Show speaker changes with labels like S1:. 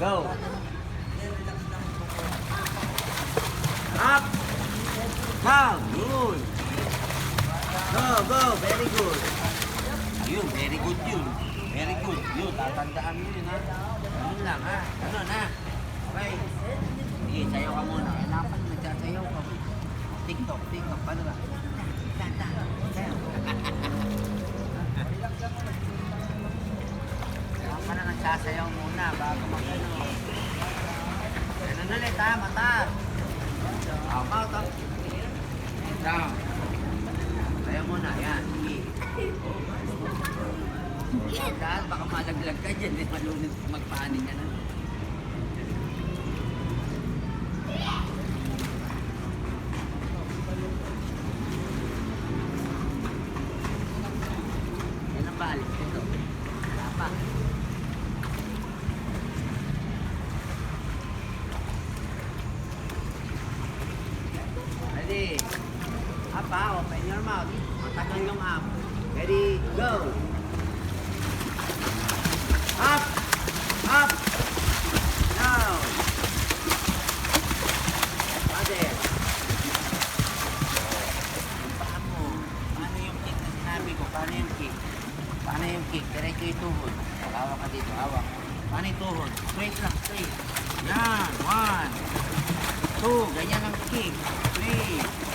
S1: Go. Up. Down. Good. Go, go. Very good. Yun, very good yun. Very good. Yun, tatandaan mo yun ha. Ganun lang ha. Ganun ha. Okay. Sige, sayaw ka muna. Kailangan nagsasayaw ka. TikTok. Paano ba? Sayaw. Kailangan ka na nagsasayaw muna bago mag-ano. Ganun ulit ha, mata. Mouth up. Down. Sayaw muna, yan. Sige. Dahil baka malaglag ka dyan, malunod magpahanin ka na. Yan ang balik ito. Wala pa. Ready? Up ha, open your mouth. Matagal yung up. Ready, go! Up! Up! Down! Father! Yung paa mo. Paano yung kick na sinabi ko? Paano yung kick? Paano yung kick? Diretso yung tuhod. Hawak ka dito, hawak. Paano yung tuhod? Straight lang, straight. Yan! 1, 2, ganyan ang kick. 3,